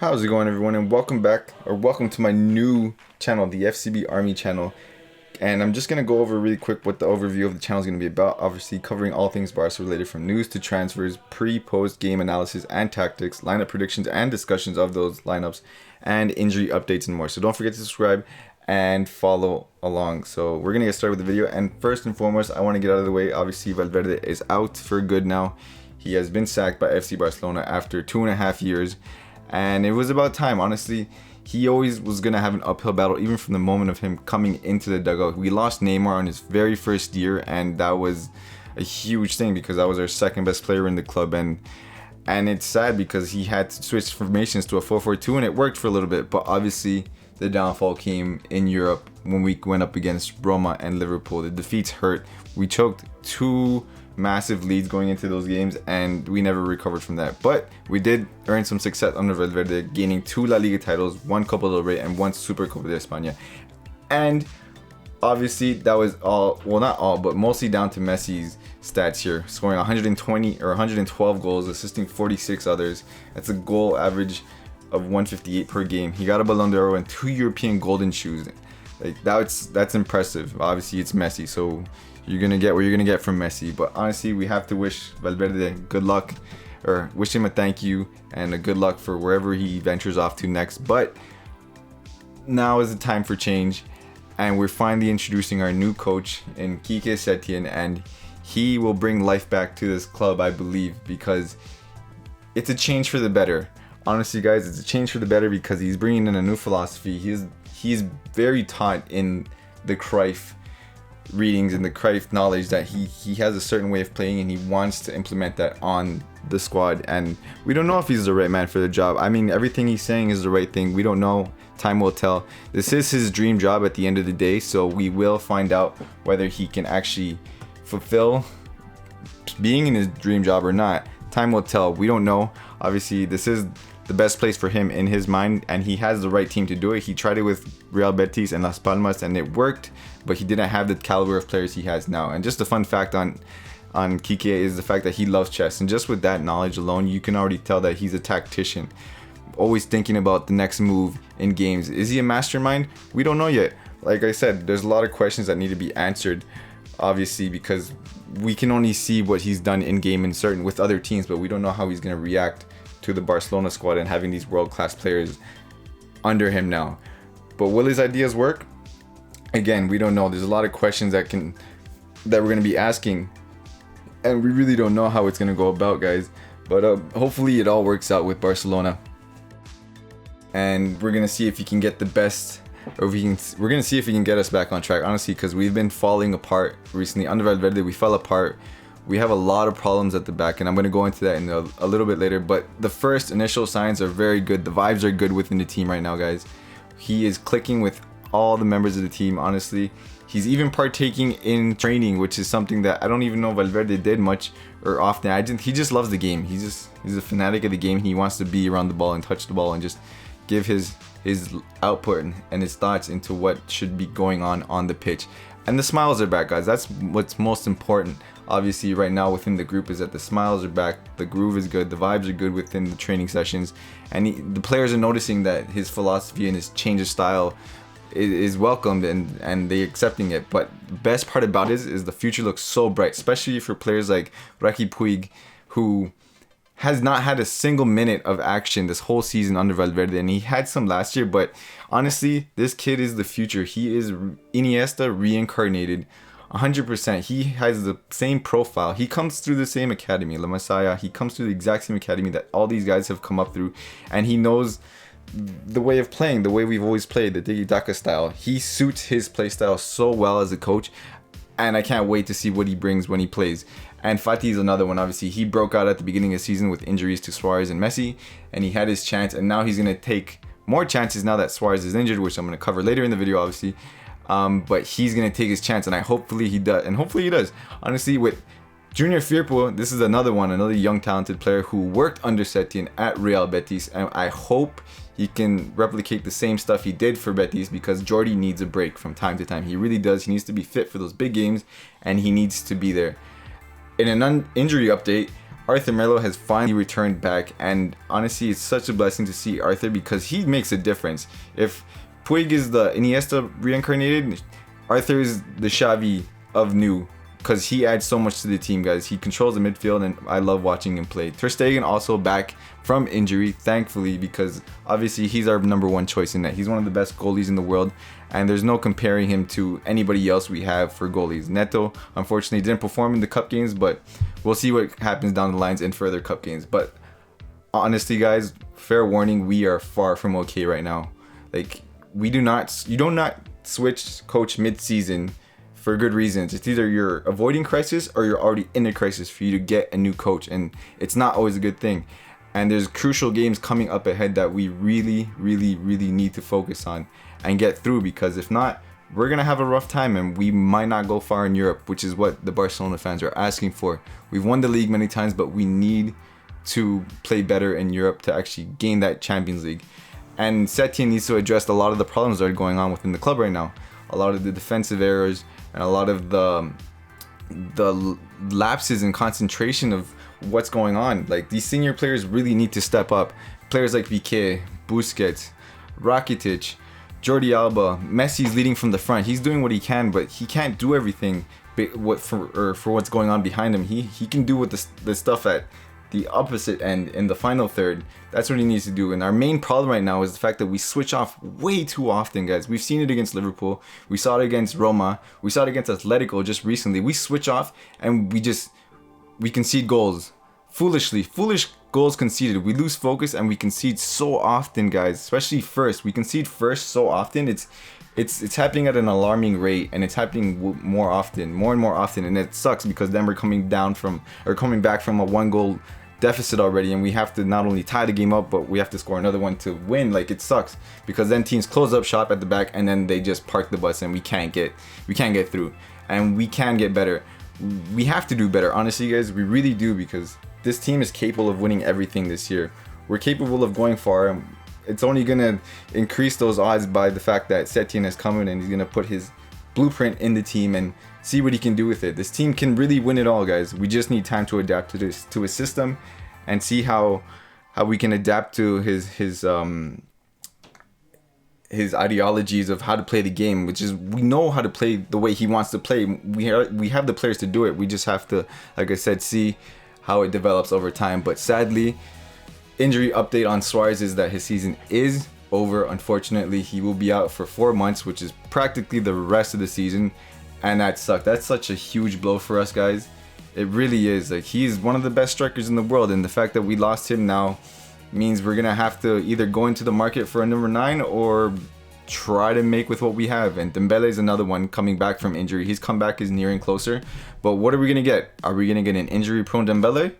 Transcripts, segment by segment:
How's it going, everyone, and welcome back, or welcome to my new channel, the FCB Army channel. And I'm just going to go over really quick what the overview of the channel is going to be about, obviously covering all things Barca related, from news to transfers, pre-post game analysis and tactics, lineup predictions and discussions of those lineups, and injury updates and more. So don't forget to subscribe and follow along. So we're going to get started with the video, and first and foremost, I want to get out of the way. Obviously, Valverde is out for good now. He has been sacked by FC Barcelona after 2.5 years. And it was about time, honestly. He always was going to have an uphill battle, even from the moment of him coming into the dugout. We lost Neymar on his very first year, and that was a huge thing because that was our second best player in the club. And it's sad because he had to switch formations to a 4-4-2, and it worked for a little bit. But obviously, the downfall came in Europe when we went up against Roma and Liverpool. The defeats hurt. We choked 2 massive leads going into those games, and we never recovered from that. But we did earn some success under Valverde, gaining 2 La Liga titles, 1 Copa del Rey, and 1 Supercopa de España. And obviously that was all, well, not all, but mostly down to Messi's stats here, scoring 120 or 112 goals, assisting 46 others. That's a goal average of 158 per game. He got a Ballon d'Or and 2 European Golden Shoes. Like that's impressive. Obviously it's Messi, so you're gonna get what you're gonna get from Messi. But honestly, we have to wish Valverde good luck, or wish him a thank you and a good luck for wherever he ventures off to next. But now is the time for change, and we're finally introducing our new coach in Quique Setien, and he will bring life back to this club, I believe, because it's a change for the better. Honestly, guys, it's a change for the better because he's bringing in a new philosophy. He's very taught in the Cruyff readings and the Cruyff knowledge that he has a certain way of playing, and he wants to implement that on the squad. And we don't know if he's the right man for the job. I mean, everything he's saying is the right thing. We don't know. Time will tell. This is his dream job at the end of the day, so we will find out whether he can actually fulfill being in his dream job or not. Time will tell. We don't know. Obviously, this is the best place for him in his mind, and he has the right team to do it. He tried it with Real Betis and Las Palmas, and it worked, but he didn't have the caliber of players he has now. And just a fun fact on Quique is the fact that he loves chess, and just with that knowledge alone, you can already tell that he's a tactician, always thinking about the next move in games. Is he a mastermind? We don't know yet. Like I said, there's a lot of questions that need to be answered, obviously, because we can only see what he's done in game and certain with other teams, but we don't know how he's going to react to the Barcelona squad and having these world-class players under him now. But will his ideas work? Again, we don't know. There's a lot of questions that we're going to be asking, and we really don't know how it's going to go about, guys. But hopefully it all works out with Barcelona, and we're going to see if he can get the best, or we're going to see if he can get us back on track, honestly, because we've been falling apart recently. Under Valverde, we fell apart. We have a lot of problems at the back, and I'm going to go into that in a little bit later. But the first initial signs are very good. The vibes are good within the team right now, guys. He is clicking with all the members of the team, honestly. He's even partaking in training, which is something that I don't even know Valverde did much or often. He just loves the game. He's a fanatic of the game. He wants to be around the ball and touch the ball and just give his output and his thoughts into what should be going on the pitch. And the smiles are back, guys. That's what's most important. Obviously, right now within the group is that the smiles are back, the groove is good, the vibes are good within the training sessions, and the players are noticing that his philosophy and his change of style is welcomed, and they accepting it. But the best part about it is the future looks so bright, especially for players like Ricky Puig, who has not had a single minute of action this whole season under Valverde, and he had some last year. But honestly, this kid is the future. He is Iniesta reincarnated, 100%. He has the same profile. He comes through the same academy, La Masia. He comes through the exact same academy that all these guys have come up through, and he knows the way of playing, the way we've always played, the tiki-taka style. He suits his play style so well as a coach, and I can't wait to see what he brings when he plays. And Fati is another one. Obviously, he broke out at the beginning of the season with injuries to Suarez and Messi, and he had his chance, and now he's going to take more chances now that Suarez is injured, which I'm going to cover later in the video, obviously. But he's going to take his chance, and hopefully he does. Honestly, with Junior Firpo, this is another young talented player who worked under Setien at Real Betis, and I hope he can replicate the same stuff he did for Betis, because Jordi needs a break from time to time. He really does. He needs to be fit for those big games, and he needs to be there. In an injury update, Arthur Melo has finally returned back, and honestly, it's such a blessing to see Arthur because he makes a difference. If Puig is the Iniesta reincarnated, Arthur is the Xavi of new, because he adds so much to the team, guys. He controls the midfield, and I love watching him play. Ter Stegen also back from injury, thankfully, because obviously he's our #1 choice in net. He's one of the best goalies in the world, and there's no comparing him to anybody else we have for goalies. Neto, unfortunately, didn't perform in the cup games, but we'll see what happens down the lines in further cup games. But honestly, guys, fair warning, we are far from okay right now. Like, you do not switch coach mid-season for good reasons. It's either you're avoiding crisis or you're already in a crisis for you to get a new coach, and it's not always a good thing. And there's crucial games coming up ahead that we really need to focus on and get through, because if not, we're gonna have a rough time and we might not go far in Europe, which is what the Barcelona fans are asking for. We've won the league many times, but we need to play better in Europe to actually gain that Champions League. And Setien needs to address a lot of the problems that are going on within the club right now. A lot of the defensive errors and a lot of the lapses in concentration of what's going on. Like, these senior players really need to step up. Players like Piqué, Busquets, Rakitic, Jordi Alba, Messi's leading from the front. He's doing what he can, but he can't do everything for what's going on behind him. He can do with the stuff at the opposite end in the final third. That's what he needs to do. And our main problem right now is the fact that we switch off way too often, guys. We've seen it against Liverpool. We saw it against Roma. We saw it against Atletico just recently. We switch off and we concede goals. Foolish goals conceded. We lose focus and we concede so often, guys. Especially first. We concede first so often. It's happening at an alarming rate, and it's happening more and more often, and it sucks because then we're coming back from a 1-goal deficit already, and we have to not only tie the game up, but we have to score another one to win. Like, it sucks because then teams close up shop at the back and then they just park the bus and we can't get through, and we can get better. We have to do better, honestly, guys. We really do, because this team is capable of winning everything this year. We're capable of going far, and it's only gonna increase those odds by the fact that Setien is coming and he's gonna put his blueprint in the team and see what he can do with it. This team can really win it all, guys. We just need time to adapt to his system and see how we can adapt to his ideologies of how to play the game, which is, we know how to play the way he wants to play. We have the players to do it. We just have to, like I said, see how it develops over time. But sadly, injury update on Suarez is that his season is over. Unfortunately, he will be out for 4 months, which is practically the rest of the season, and that sucked. That's such a huge blow for us, guys. It really is. Like, he's one of the best strikers in the world, and the fact that we lost him now means we're gonna have to either go into the market for a number 9 or try to make with what we have. And Dembele is another one coming back from injury. His comeback is nearing closer, but what are we gonna get? Are we gonna get an injury-prone Dembele?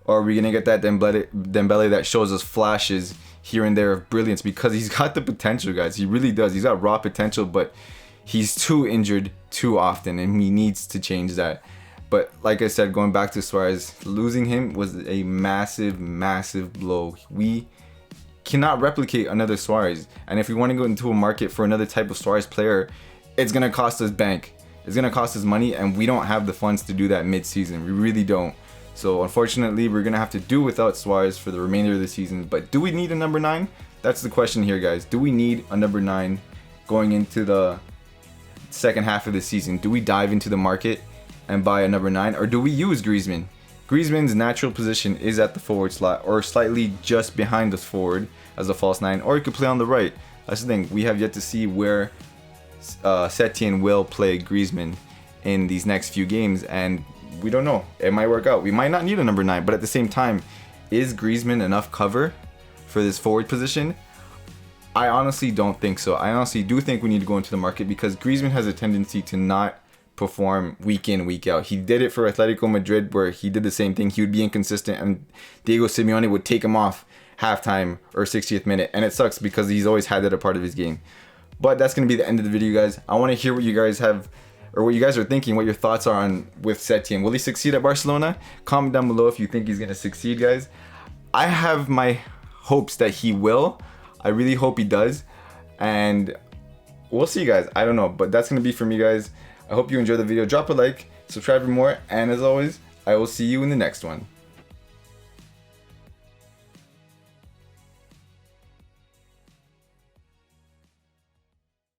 Or are we going to get that Dembele that shows us flashes here and there of brilliance? Because he's got the potential, guys. He really does. He's got raw potential, but he's too injured too often, and he needs to change that. But like I said, going back to Suarez, losing him was a massive blow. We cannot replicate another Suarez. And if we want to go into a market for another type of Suarez player, it's going to cost us bank. It's going to cost us money, and we don't have the funds to do that mid-season. We really don't. So unfortunately, we're going to have to do without Suarez for the remainder of the season. But do we need a number 9? That's the question here, guys. Do we need a number 9 going into the second half of the season? Do we dive into the market and buy a number 9? Or do we use Griezmann? Griezmann's natural position is at the forward slot, or slightly just behind the forward as a false 9. Or he could play on the right. That's the thing. We have yet to see where Setien will play Griezmann in these next few games, and we don't know. It might work out. We might not need a number 9, but at the same time, is Griezmann enough cover for this forward position? I honestly don't think so. I honestly do think we need to go into the market, because Griezmann has a tendency to not perform week in, week out. He did it for Atletico Madrid, where he did the same thing. He would be inconsistent, and Diego Simeone would take him off halftime or 60th minute, and it sucks because he's always had that a part of his game. But that's going to be the end of the video, guys. I want to hear what you guys have, or what you guys are thinking, what your thoughts are on with Setien. Will he succeed at Barcelona? Comment down below if you think he's going to succeed, guys. I have my hopes that he will. I really hope he does. And we'll see, guys. I don't know. But that's going to be for me, guys. I hope you enjoyed the video. Drop a like, subscribe for more. And as always, I will see you in the next one.